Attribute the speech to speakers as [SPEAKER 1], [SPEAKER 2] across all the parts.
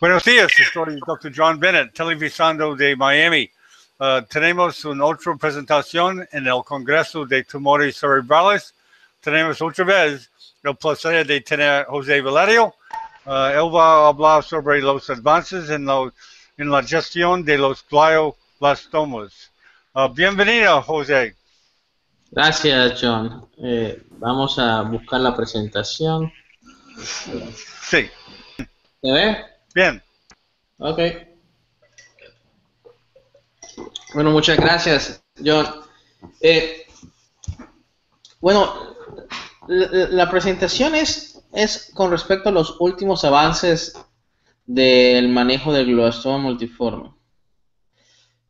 [SPEAKER 1] Buenos días, soy Dr. John Bennett, televisando de Miami. Tenemos una otra presentación en el Congreso de Tumores Cerebrales. Tenemos otra vez el placer de tener a José Valerio. Él va a hablar sobre los avances en la gestión de los glioblastomas. Bienvenido, José.
[SPEAKER 2] Gracias, John. Vamos a buscar la presentación.
[SPEAKER 1] Sí.
[SPEAKER 2] ¿Se ve?
[SPEAKER 1] Bien.
[SPEAKER 2] Ok. Bueno, muchas gracias, John. Bueno, la presentación es con respecto a los últimos avances del manejo del glioblastoma multiforme.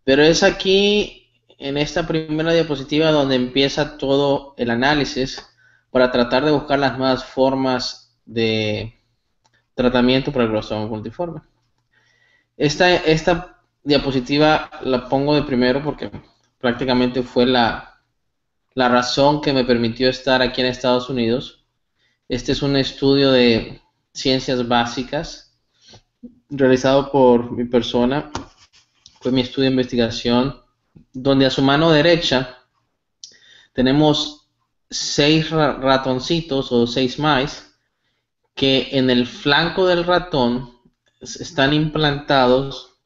[SPEAKER 2] Pero es aquí, en esta primera diapositiva, donde empieza todo el análisis para tratar de buscar las nuevas formas de tratamiento para el glioblastoma multiforme. Esta diapositiva la pongo de primero porque prácticamente fue la razón que me permitió estar aquí en Estados Unidos. Este es un estudio de ciencias básicas realizado por mi persona. Fue mi estudio de investigación, donde a su mano derecha tenemos 6 ratoncitos o 6 mice que en el flanco del ratón están implantados,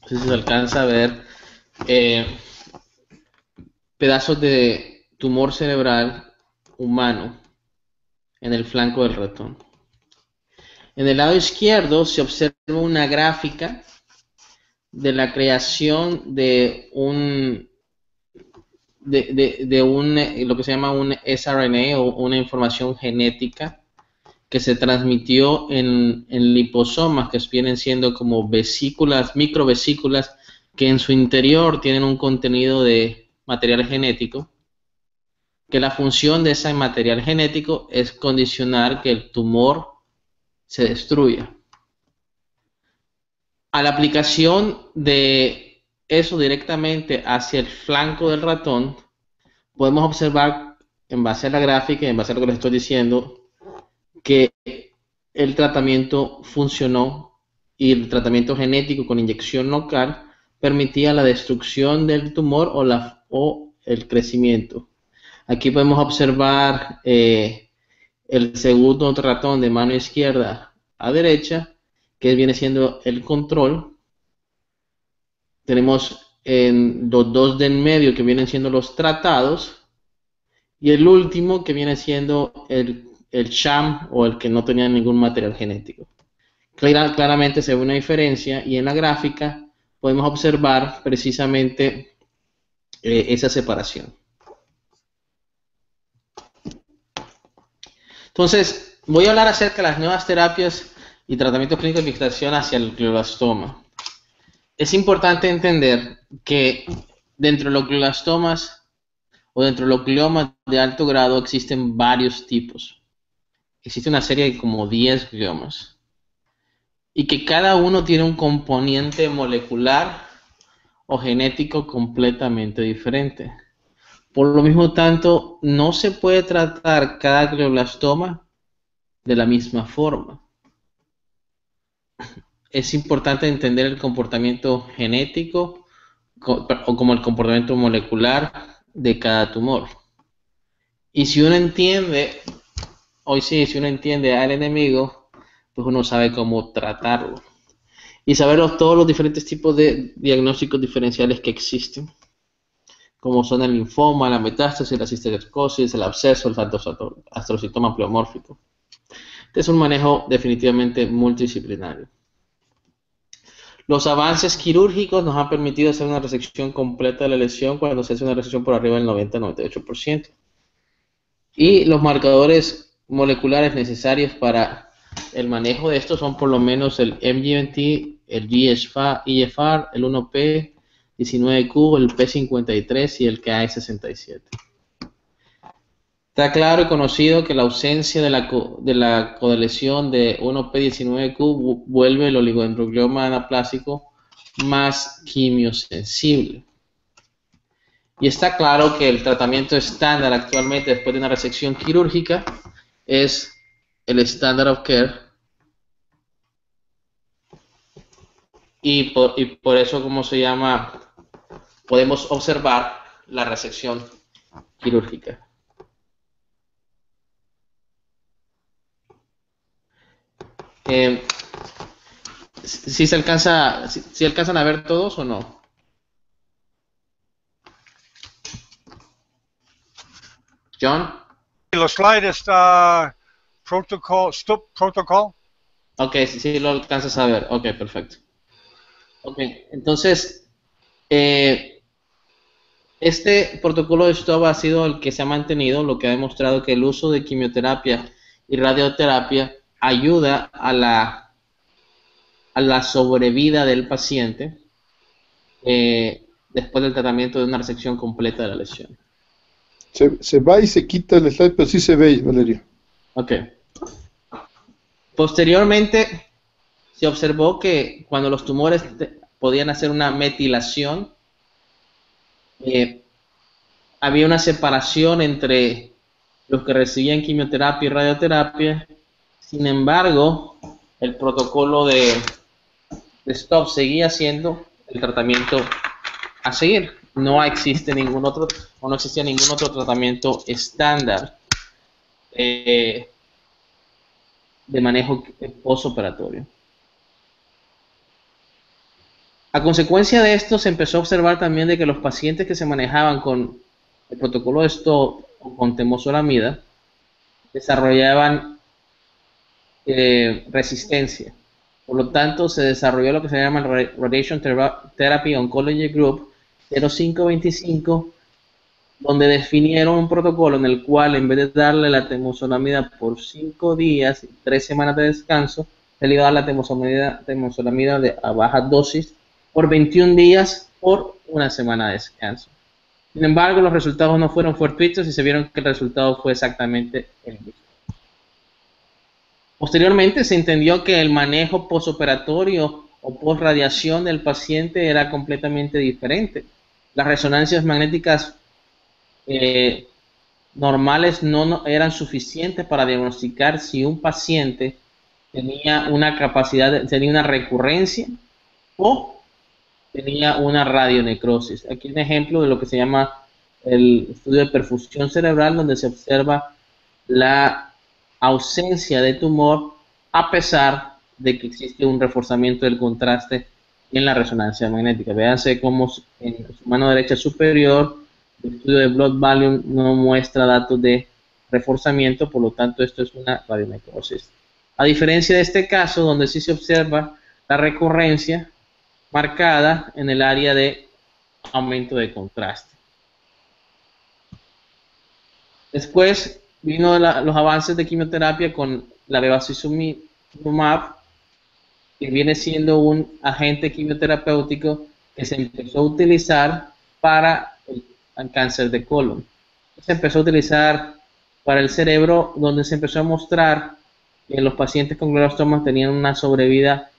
[SPEAKER 2] no sé si se alcanza a ver, pedazos de tumor cerebral humano en el flanco del ratón. En el lado izquierdo se observa una gráfica de la creación de lo que se llama un sRNA o una información genética que se transmitió en liposomas, que vienen siendo como vesículas, microvesículas, que en su interior tienen un contenido de material genético, que la función de ese material genético es condicionar que el tumor se destruya. A la aplicación de eso directamente hacia el flanco del ratón, podemos observar, en base a la gráfica y en base a lo que les estoy diciendo, que el tratamiento funcionó y el tratamiento genético con inyección local permitía la destrucción del tumor o el crecimiento. Aquí podemos observar el segundo ratón de mano izquierda a derecha, que viene siendo el control. Tenemos en los dos de en medio que vienen siendo los tratados y el último que viene siendo el sham o el que no tenía ningún material genético. Claramente se ve una diferencia y en la gráfica podemos observar precisamente esa separación. Entonces, voy a hablar acerca de las nuevas terapias y tratamientos clínicos de investigación hacia el glioblastoma. Es importante entender que dentro de los glioblastomas o dentro de los gliomas de alto grado existen varios tipos. Existe una serie de como 10 gliomas y que cada uno tiene un componente molecular o genético completamente diferente. Por lo mismo tanto, no se puede tratar cada glioblastoma de la misma forma. Es importante entender el comportamiento genético o como el comportamiento molecular de cada tumor. Y si uno entiende, si uno entiende al enemigo, pues uno sabe cómo tratarlo. Y saber todos los diferentes tipos de diagnósticos diferenciales que existen, como son el linfoma, la metástasis, la cisticercosis, el absceso, el astrocitoma pleomórfico. Este es un manejo definitivamente multidisciplinario. Los avances quirúrgicos nos han permitido hacer una resección completa de la lesión cuando se hace una resección por arriba del 90-98%. Y los marcadores moleculares necesarios para el manejo de estos son por lo menos el MGMT, el GFR, el 1P, 19Q, el P53 y el KI67. Está claro y conocido que la ausencia de la codeleción de 1P19Q vuelve el oligodendroglioma anaplásico más quimiosensible. Y está claro que el tratamiento estándar actualmente después de una resección quirúrgica es el standard of care, y por eso, ¿cómo se llama? Podemos observar la resección quirúrgica. ¿Sí se alcanza, si alcanzan a ver todos o no? John,
[SPEAKER 1] Los slide está protocol, stop protocol.
[SPEAKER 2] ok, sí lo alcanzas a ver, ok, perfecto. Ok, entonces, este protocolo de STOP ha sido el que se ha mantenido, lo que ha demostrado que el uso de quimioterapia y radioterapia ayuda a la sobrevida del paciente después del tratamiento de una resección completa de la lesión.
[SPEAKER 3] Se va y se quita el slide, pero sí se ve, Valerio.
[SPEAKER 2] Ok. Posteriormente, se observó que cuando los tumores podían hacer una metilación, había una separación entre los que recibían quimioterapia y radioterapia. Sin embargo, el protocolo de STOP seguía siendo el tratamiento a seguir. No existe ningún otro, o no existía ningún otro tratamiento estándar de manejo postoperatorio. A consecuencia de esto, se empezó a observar también de que los pacientes que se manejaban con el protocolo de STOP o con temozolomida desarrollaban resistencia. Por lo tanto, se desarrolló lo que se llama el Radiation Therapy Oncology Group 0525, donde definieron un protocolo en el cual, en vez de darle la temozolomida por 5 días y 3 semanas de descanso, se le iba a dar la temozolomida a baja dosis por 21 días por 1 semana de descanso. Sin embargo, los resultados no fueron fortuitos y se vieron que el resultado fue exactamente el mismo. Posteriormente se entendió que el manejo postoperatorio o postradiación del paciente era completamente diferente. Las resonancias magnéticas normales no eran suficientes para diagnosticar si un paciente tenía una capacidad, tenía una recurrencia o tenía una radionecrosis. Aquí un ejemplo de lo que se llama el estudio de perfusión cerebral, donde se observa la ausencia de tumor a pesar de que existe un reforzamiento del contraste en la resonancia magnética. Véanse cómo en su mano derecha superior el estudio de blood volume no muestra datos de reforzamiento, por lo tanto esto es una radionecrosis. A diferencia de este caso, donde sí se observa la recurrencia marcada en el área de aumento de contraste. Después vino los avances de quimioterapia con la bevacizumab, que viene siendo un agente quimioterapéutico que se empezó a utilizar para el cáncer de colon. Se empezó a utilizar para el cerebro, donde se empezó a mostrar que los pacientes con glioblastoma tenían una sobrevida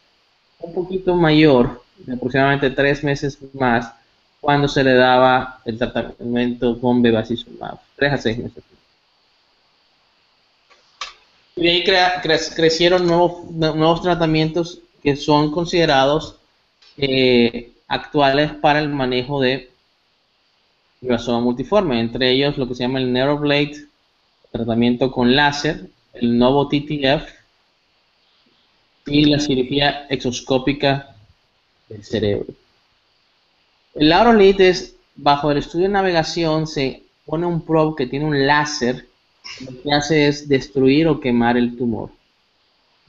[SPEAKER 2] un poquito mayor, de aproximadamente 3 meses más, cuando se le daba el tratamiento con bevacizumab, 3 a 6 meses. Y de ahí crecieron nuevos tratamientos que son considerados actuales para el manejo de glioblasoma multiforme, entre ellos lo que se llama el NeuroBlate, tratamiento con láser, el Novo TTF y la cirugía exoscópica del cerebro. El Laurolid es, bajo el estudio de navegación, se pone un probe que tiene un láser, lo que hace es destruir o quemar el tumor.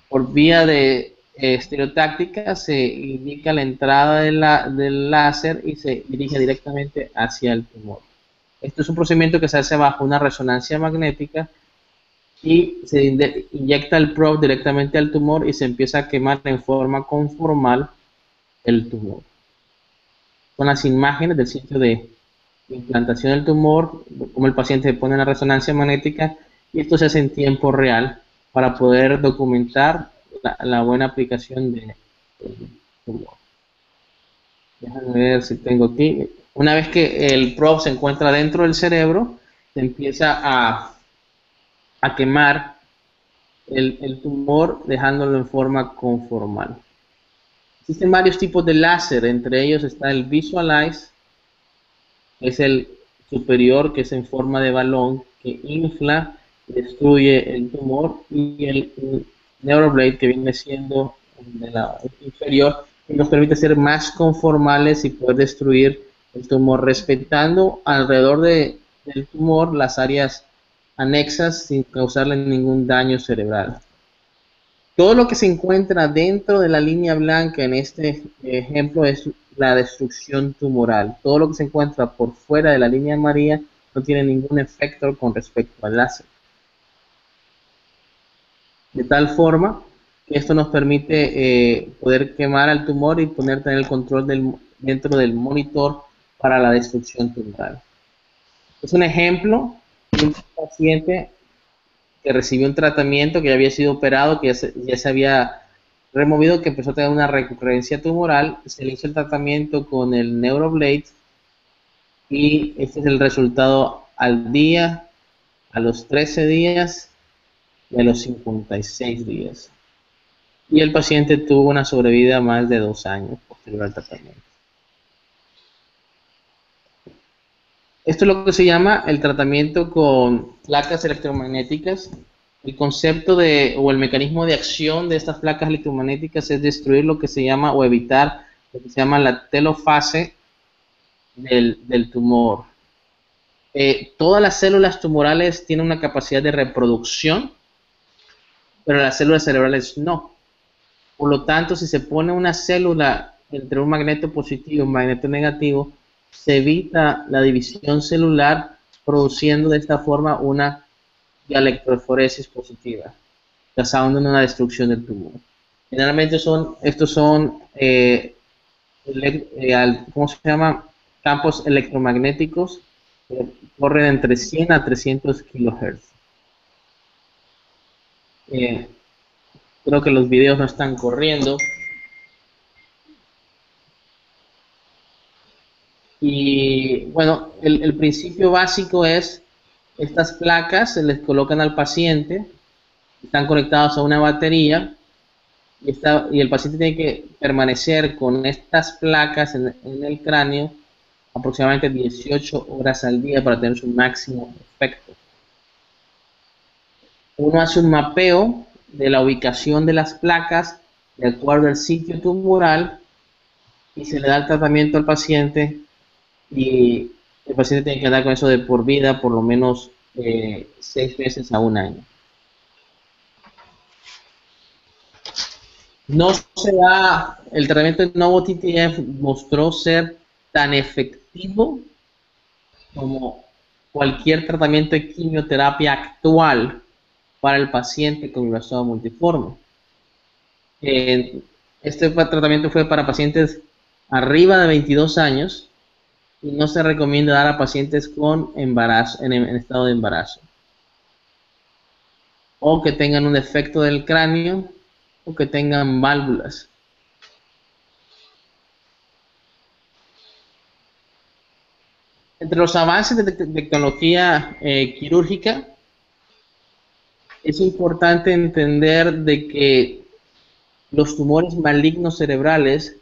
[SPEAKER 2] Por vía de estereotáctica se indica la entrada del láser y se dirige directamente hacia el tumor. Esto es un procedimiento que se hace bajo una resonancia magnética y se inyecta el probe directamente al tumor y se empieza a quemar en forma conformal el tumor. Son las imágenes del sitio de implantación del tumor, como el paciente se pone en la resonancia magnética, y esto se hace en tiempo real para poder documentar la buena aplicación del tumor. Déjame ver si tengo aquí. Una vez que el probe se encuentra dentro del cerebro, se empieza a quemar el tumor, dejándolo en forma conformal. Existen varios tipos de láser, entre ellos está el Visualize, que es el superior, que es en forma de balón, que infla, destruye el tumor, y el Neuroblade, que viene siendo de la inferior, y nos permite ser más conformales y poder destruir el tumor, respetando alrededor del tumor las áreas anexas sin causarle ningún daño cerebral. Todo lo que se encuentra dentro de la línea blanca en este ejemplo es la destrucción tumoral. Todo lo que se encuentra por fuera de la línea amarilla no tiene ningún efecto con respecto al láser. De tal forma que esto nos permite poder quemar al tumor y tener el control dentro del monitor para la destrucción tumoral. Es un ejemplo de un paciente que recibió un tratamiento, que ya había sido operado, que ya se había removido, que empezó a tener una recurrencia tumoral. Se le hizo el tratamiento con el Neuroblade y este es el resultado al día, a los 13 días y a los 56 días. Y el paciente tuvo una sobrevida más de 2 años posterior al tratamiento. Esto es lo que se llama el tratamiento con placas electromagnéticas. El concepto o el mecanismo de acción de estas placas electromagnéticas es destruir lo que se llama, o evitar lo que se llama la telofase del tumor. Todas las células tumorales tienen una capacidad de reproducción, pero las células cerebrales no. Por lo tanto, si se pone una célula entre un magneto positivo y un magneto negativo, se evita la división celular, produciendo de esta forma una electroforesis positiva, causando una destrucción del tumor. Generalmente estos son ¿cómo se llama? Campos electromagnéticos que corren entre 100 a 300 kHz. Creo que los videos no están corriendo. Y bueno, el principio básico es: estas placas se les colocan al paciente, están conectadas a una batería y el paciente tiene que permanecer con estas placas en el cráneo aproximadamente 18 horas al día para tener su máximo efecto. Uno hace un mapeo de la ubicación de las placas de acuerdo al sitio tumoral y se le da el tratamiento al paciente, y el paciente tiene que andar con eso de por vida, por lo menos 6 meses a 1 año. No se da, el tratamiento de Novo TTF mostró ser tan efectivo como cualquier tratamiento de quimioterapia actual para el paciente con glioblastoma multiforme. Este tratamiento fue para pacientes arriba de 22 años y no se recomienda dar a pacientes con embarazo, en estado de embarazo, o que tengan un defecto del cráneo, o que tengan válvulas. Entre los avances de tecnología quirúrgica, es importante entender de que los tumores malignos cerebrales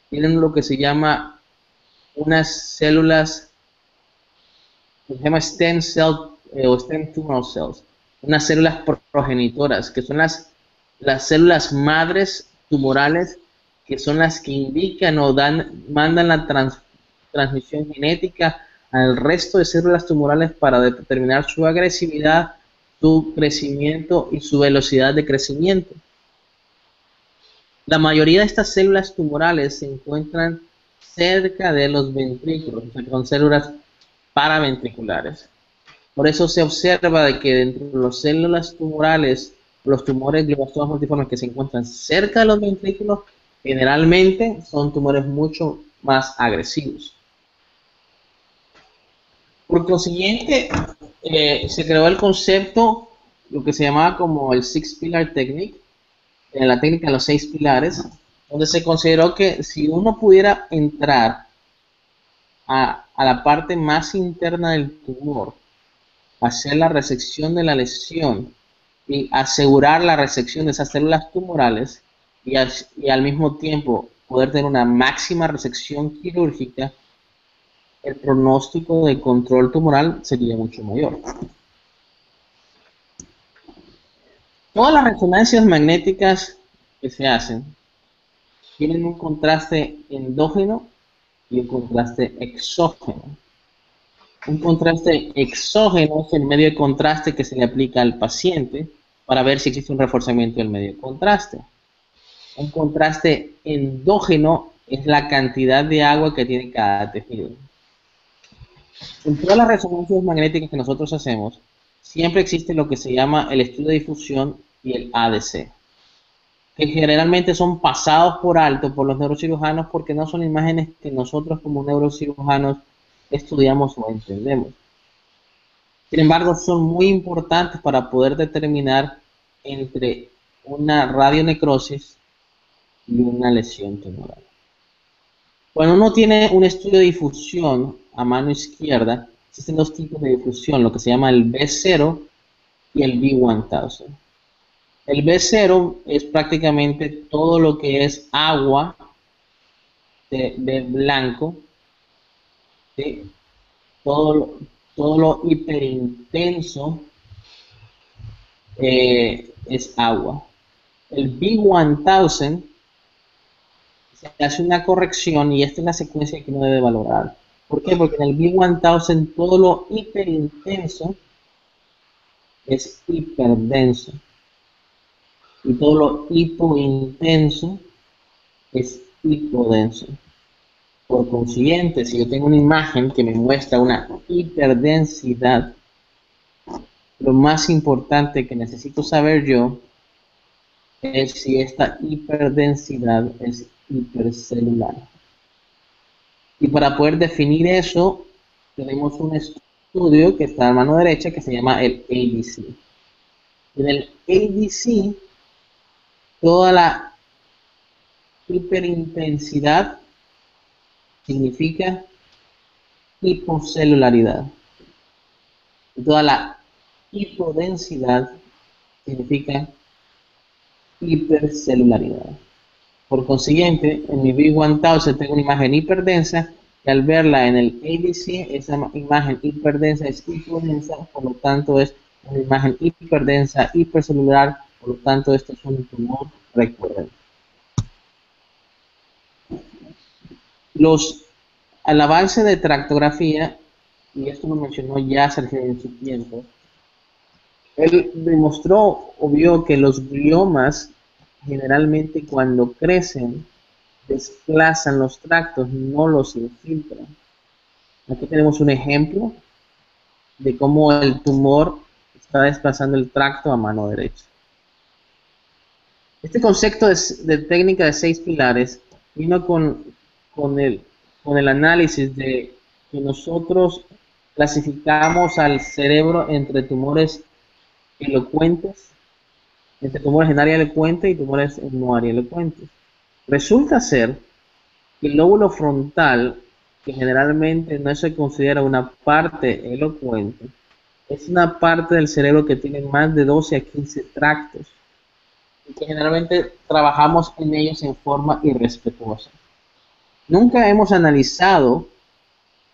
[SPEAKER 2] tienen lo que se llama unas células que se llama stem cell o stem tumor cells, unas células progenitoras, que son las células madres tumorales, que son las que indican o mandan la transmisión genética al resto de células tumorales para determinar su agresividad, su crecimiento y su velocidad de crecimiento. La mayoría de estas células tumorales se encuentran cerca de los ventrículos, o sea, con células paraventriculares. Por eso se observa de que dentro de las células tumorales, los tumores glioblastomas multiformes que se encuentran cerca de los ventrículos, generalmente son tumores mucho más agresivos. Por consiguiente, se creó el concepto, lo que se llamaba como el Six Pillar Technique, la técnica de los 6 pilares, donde se consideró que si uno pudiera entrar a la parte más interna del tumor, hacer la resección de la lesión y asegurar la resección de esas células tumorales y al mismo tiempo poder tener una máxima resección quirúrgica, el pronóstico de control tumoral sería mucho mayor. Todas las resonancias magnéticas que se hacen tienen un contraste endógeno y un contraste exógeno. Un contraste exógeno es el medio de contraste que se le aplica al paciente para ver si existe un reforzamiento del medio de contraste. Un contraste endógeno es la cantidad de agua que tiene cada tejido. En todas las resonancias magnéticas que nosotros hacemos, siempre existe lo que se llama el estudio de difusión y el ADC, que generalmente son pasados por alto por los neurocirujanos porque no son imágenes que nosotros como neurocirujanos estudiamos o entendemos. Sin embargo, son muy importantes para poder determinar entre una radionecrosis y una lesión tumoral. Cuando uno tiene un estudio de difusión a mano izquierda, existen dos tipos de difusión, lo que se llama el B0 y el B1000. El B0 es prácticamente todo lo que es agua de blanco, ¿sí? Todo lo hiperintenso es agua. El B1000 se hace una corrección y esta es la secuencia que uno debe valorar. ¿Por qué? Porque en el B1000 todo lo hiperintenso es hiperdenso y todo lo hipointenso es hipodenso. Por consiguiente, si yo tengo una imagen que me muestra una hiperdensidad, lo más importante que necesito saber yo es si esta hiperdensidad es hipercelular. Y para poder definir eso, tenemos un estudio que está a mano derecha que se llama el ADC. En el ADC, toda la hiperintensidad significa hipocelularidad. Y toda la hipodensidad significa hipercelularidad. Por consiguiente, en mi B1000 tengo una imagen hiperdensa y al verla en el ADC, esa imagen hiperdensa es hipodensa, por lo tanto es una imagen hiperdensa, hipercelular, por lo tanto esto es un tumor recurrente. Al avance de tractografía, y esto lo mencionó ya Sergio en su tiempo, él demostró o vio que los gliomas generalmente cuando crecen desplazan los tractos, no los infiltran. Aquí tenemos un ejemplo de cómo el tumor está desplazando el tracto a mano derecha. Este concepto de técnica de 6 pilares vino con el análisis de que nosotros clasificamos al cerebro entre tumores elocuentes, entre tumores en área elocuente y tumores en no área elocuente. Resulta ser que el lóbulo frontal, que generalmente no se considera una parte elocuente, es una parte del cerebro que tiene más de 12 a 15 tractos y que generalmente trabajamos en ellos en forma irrespetuosa. Nunca hemos analizado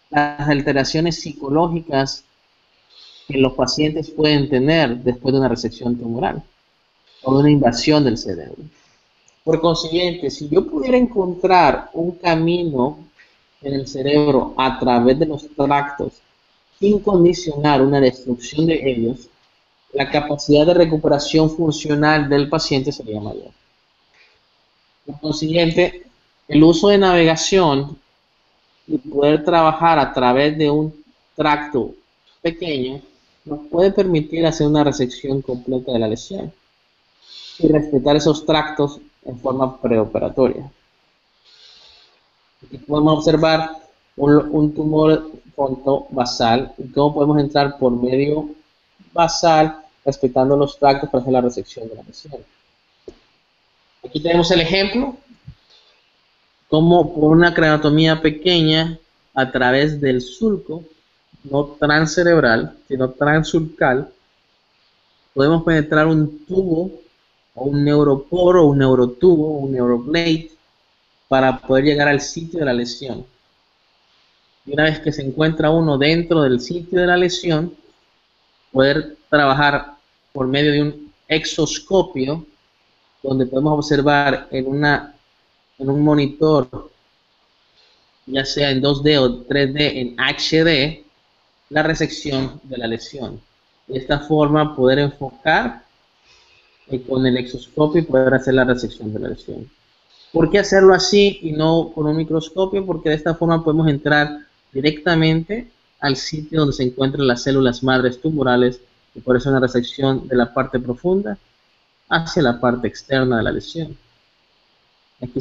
[SPEAKER 2] las alteraciones psicológicas que los pacientes pueden tener después de una resección tumoral o de una invasión del cerebro. Por consiguiente, si yo pudiera encontrar un camino en el cerebro a través de los tractos sin condicionar una destrucción de ellos, la capacidad de recuperación funcional del paciente sería mayor. Por consiguiente, el uso de navegación y poder trabajar a través de un tracto pequeño nos puede permitir hacer una resección completa de la lesión y respetar esos tractos en forma preoperatoria. Aquí podemos observar un tumor fronto-basal y cómo podemos entrar por medio basal respetando los tractos para hacer la resección de la lesión. Aquí tenemos el ejemplo, como por una craneotomía pequeña a través del sulco, no transcerebral, sino transsulcal, podemos penetrar un tubo o un neuroporo, un neurotubo, un neuroblade para poder llegar al sitio de la lesión. Y una vez que se encuentra uno dentro del sitio de la lesión, poder trabajar por medio de un exoscopio, donde podemos observar en un monitor, ya sea en 2D o 3D, en HD, la resección de la lesión. De esta forma poder enfocar con el exoscopio y poder hacer la resección de la lesión. ¿Por qué hacerlo así y no con un microscopio? Porque de esta forma podemos entrar directamente al sitio donde se encuentran las células madres tumorales y por eso una resección de la parte profunda hacia la parte externa de la lesión. Aquí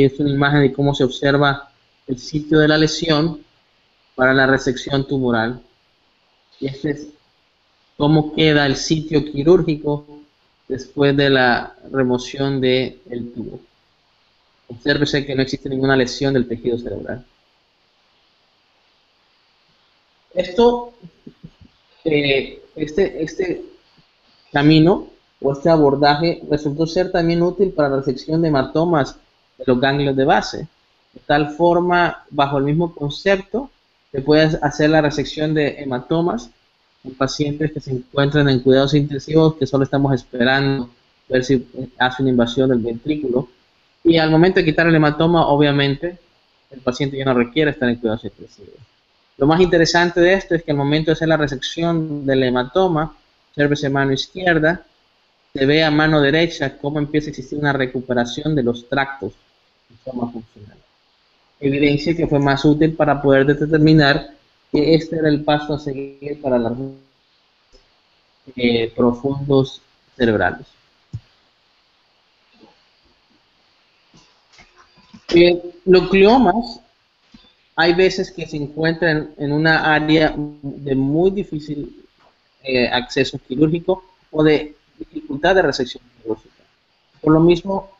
[SPEAKER 2] es una imagen de cómo se observa el sitio de la lesión para la resección tumoral. Y este es cómo queda el sitio quirúrgico después de la remoción del tubo. Obsérvese que no existe ninguna lesión del tejido cerebral. Este camino o este abordaje resultó ser también útil para la resección de hematomas de los ganglios de base. De tal forma, bajo el mismo concepto, se puede hacer la resección de hematomas en pacientes que se encuentran en cuidados intensivos, que solo estamos esperando ver si hace una invasión del ventrículo. Y al momento de quitar el hematoma, obviamente, el paciente ya no requiere estar en cuidados intensivos. Lo más interesante de esto es que al momento de hacer la resección del hematoma, obsérvese mano izquierda, se ve a mano derecha cómo empieza a existir una recuperación de los tractos de forma funcional. Evidencia que fue más útil para poder determinar que este era el paso a seguir para los profundos cerebrales. Los gliomas hay veces que se encuentran en una área de muy difícil acceso quirúrgico o de dificultad de resección quirúrgica. Por lo mismo,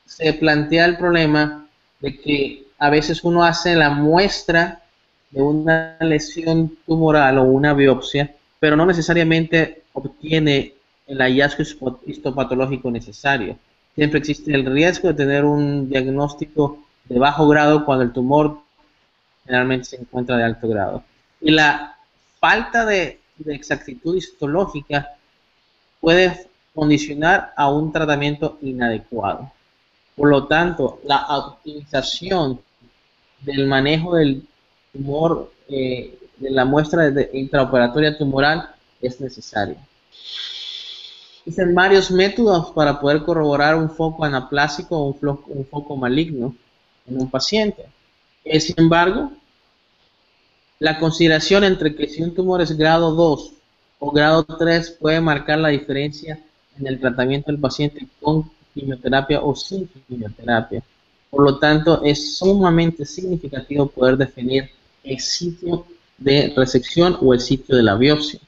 [SPEAKER 2] se plantea el problema de que a veces uno hace la muestra de una lesión tumoral o una biopsia, pero no necesariamente obtiene el hallazgo histopatológico necesario. Siempre existe el riesgo de tener un diagnóstico de bajo grado cuando el tumor generalmente se encuentra de alto grado. Y la falta de exactitud histológica puede condicionar a un tratamiento inadecuado. Por lo tanto, la optimización del manejo del tumor, de la muestra intraoperatoria tumoral es necesaria. Existen varios métodos para poder corroborar un foco anaplásico o un foco maligno en un paciente. Sin embargo, la consideración entre que si un tumor es grado 2 o grado 3 puede marcar la diferencia en el tratamiento del paciente con quimioterapia o sin quimioterapia. Por lo tanto, es sumamente significativo poder definir el sitio de resección o el sitio de la biopsia.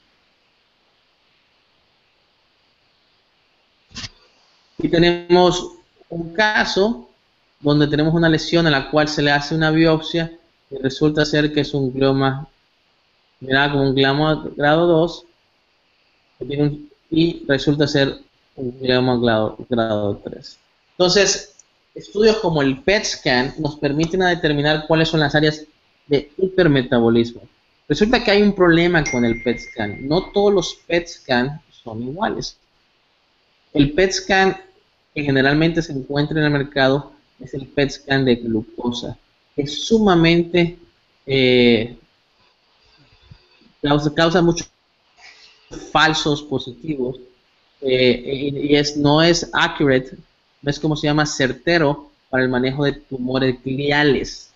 [SPEAKER 2] Y tenemos un caso donde tenemos una lesión a la cual se le hace una biopsia y resulta ser que es un glioma, mira, como un glioma grado 2 y resulta ser un glioma grado 3. Entonces, estudios como el PET scan nos permiten determinar cuáles son las áreas de hipermetabolismo. Resulta que hay un problema con el PET scan. No todos los PET scan son iguales. El PET scan que generalmente se encuentra en el mercado es el PET scan de glucosa. Es sumamente causa muchos falsos positivos y no es accurate, no es como se llama certero para el manejo de tumores gliales.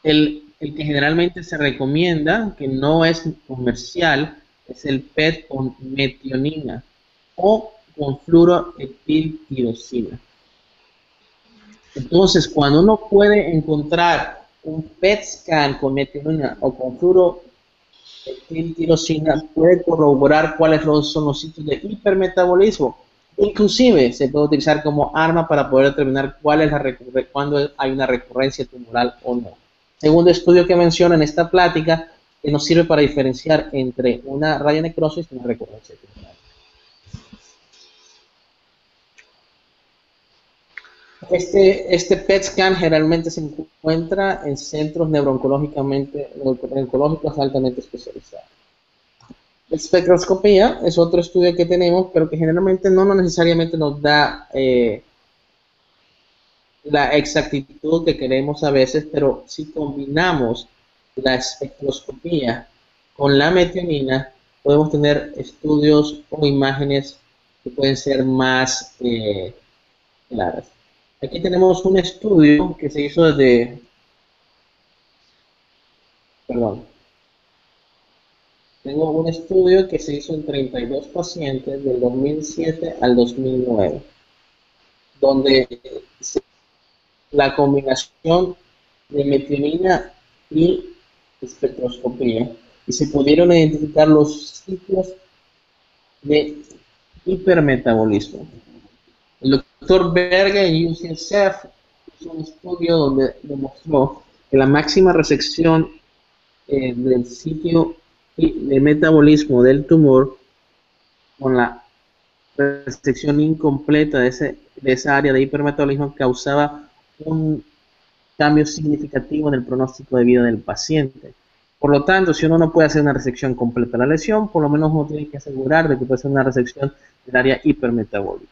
[SPEAKER 2] El que generalmente se recomienda, que no es comercial, es el PET con metionina o con fluoroetiltirosina. Entonces, cuando uno puede encontrar un PET scan con metionina o con fluoroetiltirosina, puede corroborar cuáles son los sitios de hipermetabolismo. Inclusive se puede utilizar como arma para poder determinar cuándo hay una recurrencia tumoral o no. Segundo estudio que menciono en esta plática, que nos sirve para diferenciar entre una radionecrosis y una recurrencia tumoral. Este PET scan generalmente se encuentra en centros neurológicos altamente especializados. Espectroscopía es otro estudio que tenemos, pero que generalmente no necesariamente nos da la exactitud que queremos a veces, pero si combinamos la espectroscopía con la metionina, podemos tener estudios o imágenes que pueden ser más claras. Aquí tenemos un estudio que se hizo desde, perdón, tengo un estudio que se hizo en 32 pacientes del 2007 al 2009, donde la combinación de metionina y espectroscopía, y se pudieron identificar los sitios de hipermetabolismo. El doctor Berger en UCSF hizo un estudio donde demostró que la máxima resección del sitio de metabolismo del tumor con la resección incompleta de esa área de hipermetabolismo causaba un cambio significativo en el pronóstico de vida del paciente. Por lo tanto, si uno no puede hacer una resección completa de la lesión, por lo menos uno tiene que asegurar de que puede hacer una resección del área hipermetabólica.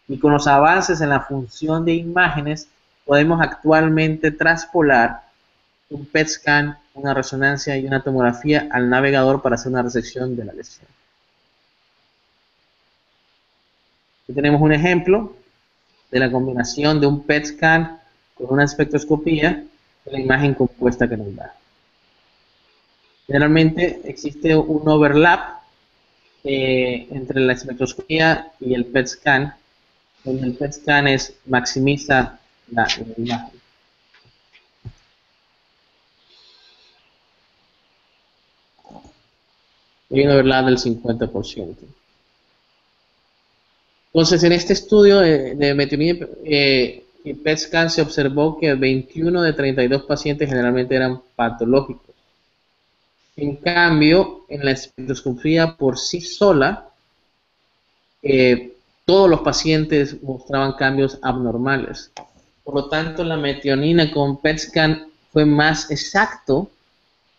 [SPEAKER 2] Y con los avances en la función de imágenes, podemos actualmente traspolar un PET scan, una resonancia y una tomografía al navegador para hacer una resección de la lesión. Aquí tenemos un ejemplo de la combinación de un PET scan con una espectroscopía de la imagen compuesta que nos da. Generalmente existe un overlap entre la espectroscopía y el PET scan, donde el PET scan maximiza la imagen. Hay un overlap del 50%. Entonces, en este estudio de metionina y PET scan se observó que 21 de 32 pacientes generalmente eran patológicos. En cambio, en la espectroscopía por sí sola, todos los pacientes mostraban cambios abnormales. Por lo tanto, la metionina con PET scan fue más exacto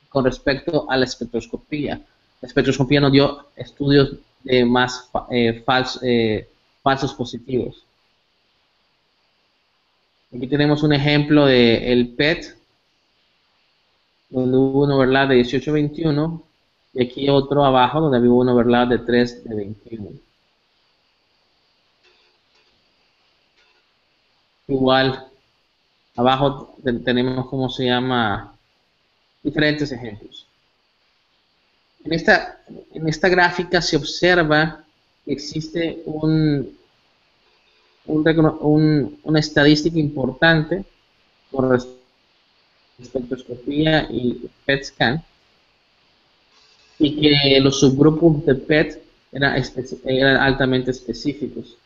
[SPEAKER 2] con respecto a la espectroscopía. La espectroscopía nos dio estudios de más falsos positivos. Aquí tenemos un ejemplo del PET, donde hubo un overlap de 18-21, y aquí otro abajo donde hubo un overlap de 3-21. Igual, abajo tenemos, ¿cómo se llama?, diferentes ejemplos. En esta gráfica se observa que existe una estadística importante con respecto a espectroscopía y PET scan, y que los subgrupos de PET eran altamente específicos.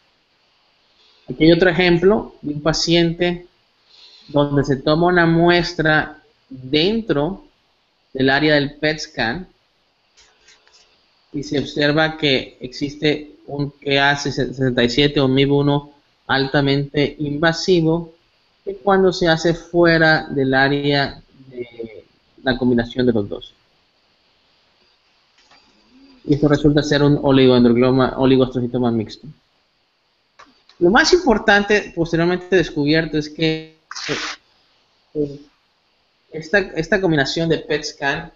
[SPEAKER 2] Aquí hay otro ejemplo de un paciente donde se toma una muestra dentro del área del PET scan y se observa que existe un KA67 o MIB1 altamente invasivo, que cuando se hace fuera del área de la combinación de los dos. Y esto resulta ser un oligoastrocitoma mixto. Lo más importante posteriormente descubierto es que esta combinación de PET scan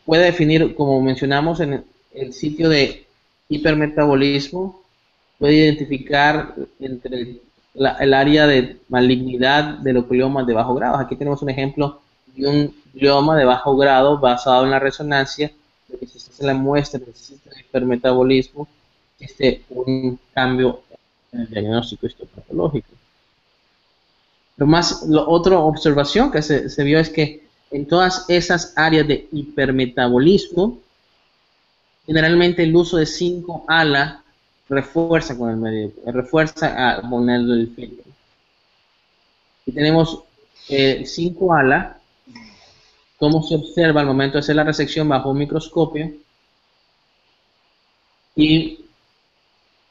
[SPEAKER 2] puede definir, como mencionamos, en el sitio de hipermetabolismo, puede identificar entre el área de malignidad de los gliomas de bajo grado. Aquí tenemos un ejemplo de un glioma de bajo grado basado en la resonancia, de que si se hace la muestra del sitio de hipermetabolismo, existe un cambio en el diagnóstico histopatológico. Otra observación que se vio es que en todas esas áreas de hipermetabolismo, generalmente el uso de 5-ALA refuerza con el medio, refuerza a poner el filtro. Y tenemos 5-ALA, cómo se observa al momento de hacer la resección bajo un microscopio, y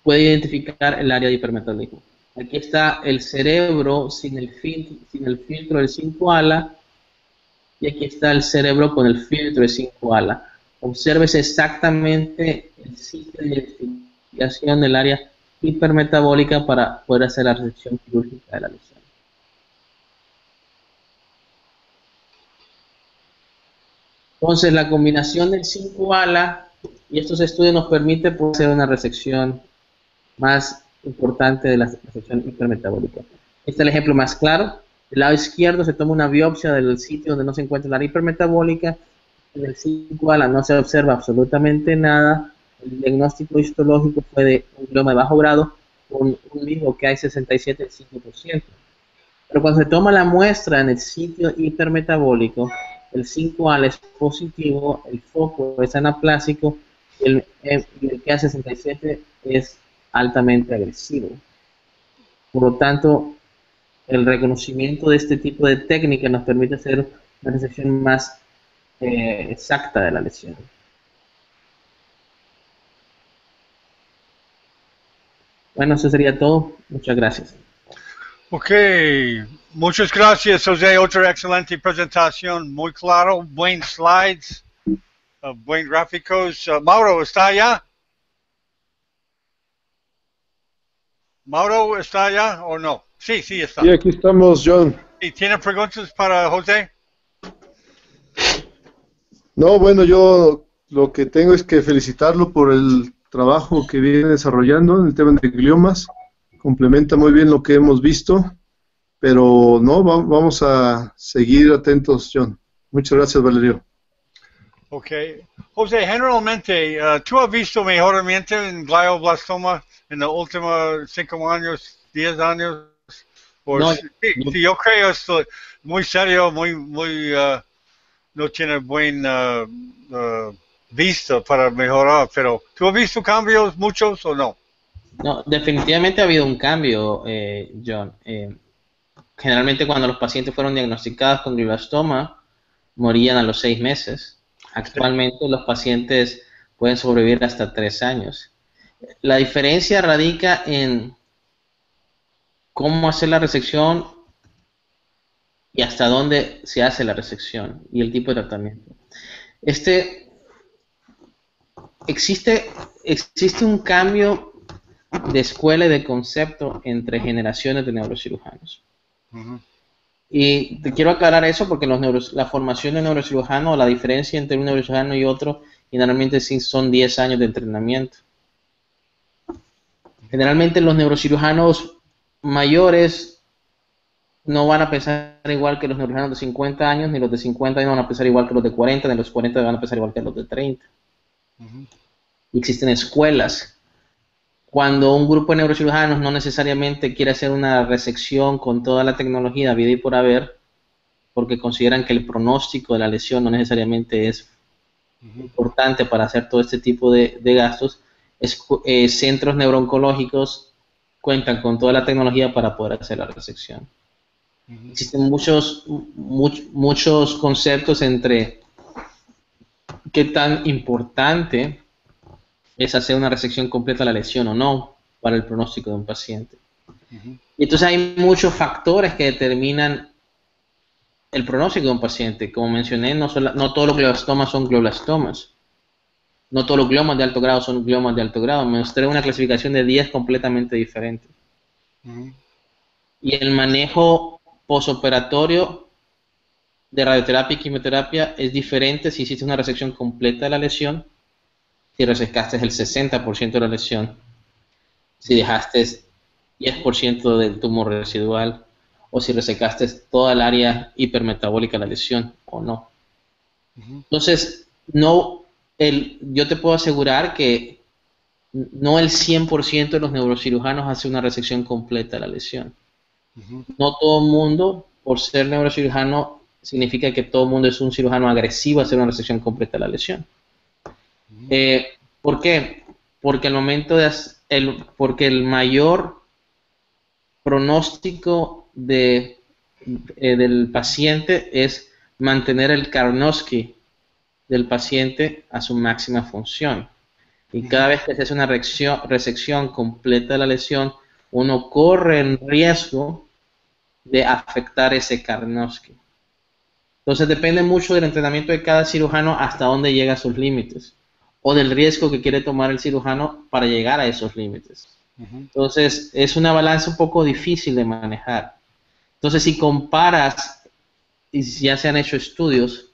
[SPEAKER 2] puede identificar el área de hipermetabolismo. Aquí está el cerebro sin el filtro del 5-ala, y aquí está el cerebro con el filtro de 5-ala. Observes exactamente el sitio de identificación del área hipermetabólica para poder hacer la resección quirúrgica de la lesión. Entonces, la combinación del 5-ala y estos estudios nos permite poder hacer una resección más importante de la resección hipermetabólica. Este es el ejemplo más claro. Del lado izquierdo se toma una biopsia del sitio donde no se encuentra la área hipermetabólica. En el 5-ala no se observa absolutamente nada. El diagnóstico histológico fue de un glioma de bajo grado con un mismo que hay 67,5%. Pero cuando se toma la muestra en el sitio hipermetabólico, el 5-ala es positivo, el foco es anaplásico y el KA67 es altamente agresivo. Por lo tanto, el reconocimiento de este tipo de técnica nos permite hacer una resección más exacta de la lesión. Bueno, eso sería todo. Muchas gracias.
[SPEAKER 1] Ok, muchas gracias, José. Otra excelente presentación, muy claro, buen slides, buen gráficos. Mauro, ¿está allá? ¿Mauro está allá o no? Sí, sí está.
[SPEAKER 3] Y aquí estamos, John.
[SPEAKER 1] ¿Y tiene preguntas para José?
[SPEAKER 3] No, bueno, yo lo que tengo es que felicitarlo por el trabajo que viene desarrollando en el tema de gliomas. Complementa muy bien lo que hemos visto, pero no, vamos a seguir atentos, John. Muchas gracias, Valerio.
[SPEAKER 1] Ok. José, generalmente, ¿tú has visto mejoramiento en glioblastoma en los últimos 5 años, 10 años?
[SPEAKER 2] No,
[SPEAKER 1] Sí, yo creo es muy serio, no tiene buen vista para mejorar, pero ¿tú has visto cambios muchos o no?
[SPEAKER 2] no, definitivamente ha habido un cambio, John. Generalmente cuando los pacientes fueron diagnosticados con glioblastoma, morían a los 6 meses. Actualmente los pacientes pueden sobrevivir hasta 3 años. La diferencia radica en cómo hacer la resección y hasta dónde se hace la resección y el tipo de tratamiento. Existe un cambio de escuela y de concepto entre generaciones de neurocirujanos.
[SPEAKER 1] Uh-huh.
[SPEAKER 2] Y te quiero aclarar eso porque la formación de neurocirujano, la diferencia entre un neurocirujano y otro, generalmente sí son 10 años de entrenamiento. Generalmente los neurocirujanos mayores no van a pensar igual que los neurocirujanos de 50 años, ni los de 50 años van a pensar igual que los de 40, ni los 40 van a pensar igual que los de 30. Uh-huh. Existen escuelas. Cuando un grupo de neurocirujanos no necesariamente quiere hacer una resección con toda la tecnología vida y por haber, porque consideran que el pronóstico de la lesión no necesariamente es importante para hacer todo este tipo de gastos, centros neurooncológicos cuentan con toda la tecnología para poder hacer la resección. Existen muchos conceptos entre qué tan importante es hacer una resección completa de la lesión o no para el pronóstico de un paciente. Y entonces hay muchos factores que determinan el pronóstico de un paciente. Como mencioné, no todos los glioblastomas son glioblastomas. No todos los gliomas de alto grado son gliomas de alto grado. Me mostré una clasificación de 10 completamente diferente. Y el manejo posoperatorio de radioterapia y quimioterapia es diferente si hiciste una resección completa de la lesión, si resecaste el 60% de la lesión, si dejaste 10% del tumor residual, o si resecaste toda el área hipermetabólica de la lesión o no. Entonces, yo te puedo asegurar que no el 100% de los neurocirujanos hace una resección completa de la lesión. No todo el mundo, por ser neurocirujano, significa que todo el mundo es un cirujano agresivo a hacer una resección completa de la lesión. ¿Por qué? Porque porque el mayor pronóstico del paciente es mantener el Karnofsky del paciente a su máxima función. Y cada vez que se hace una resección completa de la lesión, uno corre el riesgo de afectar ese Karnofsky. Entonces depende mucho del entrenamiento de cada cirujano hasta dónde llega a sus límites, o del riesgo que quiere tomar el cirujano para llegar a esos límites. Entonces es una balanza un poco difícil de manejar. Entonces si comparas, y ya se han hecho estudios,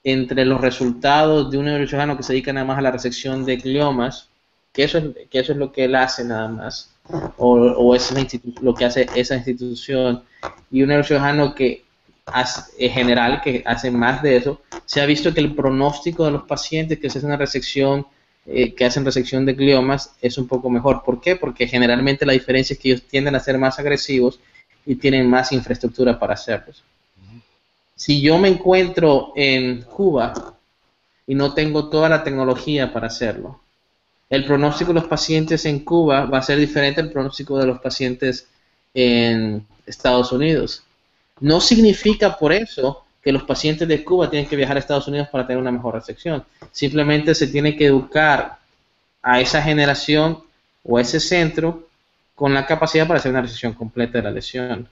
[SPEAKER 2] entre los resultados de un neurocirujano que se dedica nada más a la resección de gliomas, que eso es lo que él hace nada más, o es lo que hace esa institución, y un neurocirujano que en general, que hace más de eso, se ha visto que el pronóstico de los pacientes que se hacen una resección, que hacen resección de gliomas, es un poco mejor. ¿Por qué? Porque generalmente la diferencia es que ellos tienden a ser más agresivos y tienen más infraestructura para hacerlos. Si yo me encuentro en Cuba y no tengo toda la tecnología para hacerlo, el pronóstico de los pacientes en Cuba va a ser diferente al pronóstico de los pacientes en Estados Unidos. No significa por eso que los pacientes de Cuba tienen que viajar a Estados Unidos para tener una mejor resección. Simplemente se tiene que educar a esa generación o a ese centro con la capacidad para hacer una resección completa de la lesión.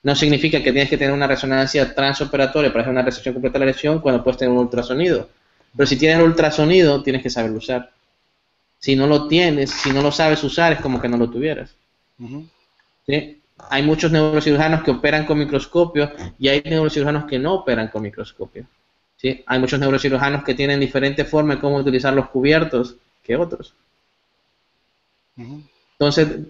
[SPEAKER 2] No significa que tienes que tener una resonancia transoperatoria para hacer una resección completa de la lesión cuando puedes tener un ultrasonido. Pero si tienes el ultrasonido, tienes que saberlo usar. Si no lo tienes, si no lo sabes usar, es como que no lo tuvieras. ¿Sí? Hay muchos neurocirujanos que operan con microscopio y hay neurocirujanos que no operan con microscopio. ¿Sí? Hay muchos neurocirujanos que tienen diferente forma de cómo utilizar los cubiertos que otros. Entonces,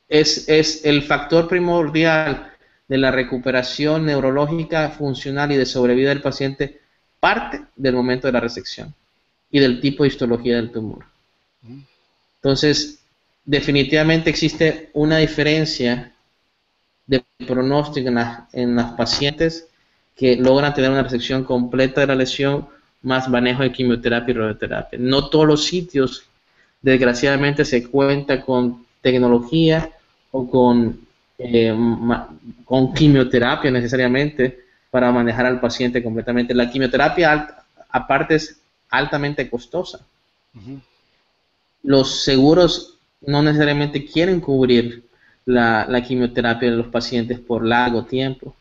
[SPEAKER 2] es el factor primordial de la recuperación neurológica, funcional y de sobrevida del paciente parte del momento de la resección y del tipo de histología del tumor. Entonces, definitivamente existe una diferencia de pronóstico en las pacientes que logran tener una resección completa de la lesión más manejo de quimioterapia y radioterapia. No todos los sitios, desgraciadamente, se cuenta con tecnología o con quimioterapia necesariamente para manejar al paciente completamente. La quimioterapia aparte es altamente costosa. Los seguros no necesariamente quieren cubrir la quimioterapia de los pacientes por largo tiempo.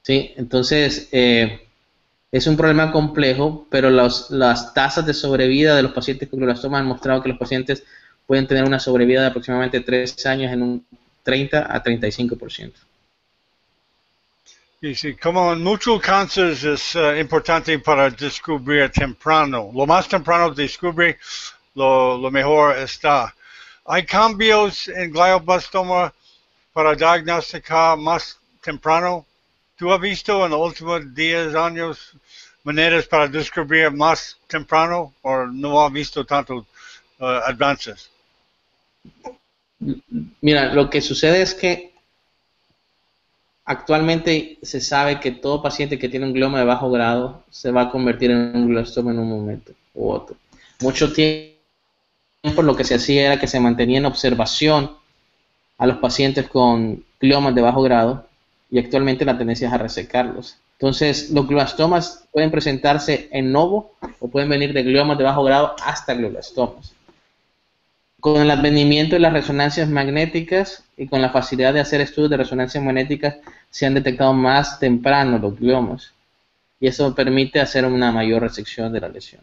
[SPEAKER 2] ¿Sí? Entonces, es un problema complejo, pero las tasas de sobrevida de los pacientes con glioblastoma han mostrado que los pacientes pueden tener una sobrevida de aproximadamente 3 años en un 30 a 35%.
[SPEAKER 1] Y sí, como en muchos cánceres es importante para descubrir temprano. Lo más temprano descubre, lo mejor está. ¿Hay cambios en glioblastoma para diagnosticar más temprano? ¿Tú has visto en los últimos 10 años maneras para descubrir más temprano o no has visto tantos avances?
[SPEAKER 2] Mira, lo que sucede es que actualmente se sabe que todo paciente que tiene un glioma de bajo grado se va a convertir en un glioblastoma en un momento u otro. Mucho tiempo lo que se hacía era que se mantenía en observación a los pacientes con gliomas de bajo grado y actualmente la tendencia es a resecarlos. Entonces, los glioblastomas pueden presentarse en novo o pueden venir de gliomas de bajo grado hasta glioblastomas. Con el advenimiento de las resonancias magnéticas y con la facilidad de hacer estudios de resonancias magnéticas se han detectado más temprano los gliomas y eso permite hacer una mayor resección de la lesión.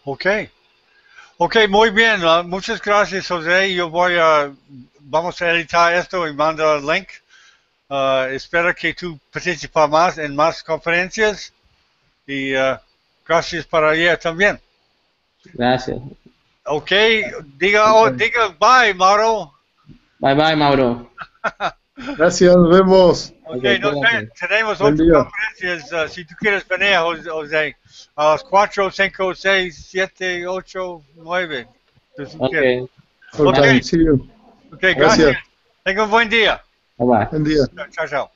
[SPEAKER 1] Ok, muy bien. Muchas gracias, José. Vamos a editar esto y mandar el link. Espero que tú participes más en más conferencias y gracias para ella también.
[SPEAKER 2] Gracias.
[SPEAKER 1] Ok, diga bye, Mauro.
[SPEAKER 2] Bye, Mauro.
[SPEAKER 3] Gracias, nos vemos.
[SPEAKER 1] Ok, tenemos otras conferencias. Si tú quieres venir, José, a las 4, 5, 6, 7, 8, 9.
[SPEAKER 3] Okay, see you.
[SPEAKER 1] Ok, gracias. Tenga un buen día.
[SPEAKER 2] Bye.
[SPEAKER 3] Buen día.
[SPEAKER 1] Chao, chao.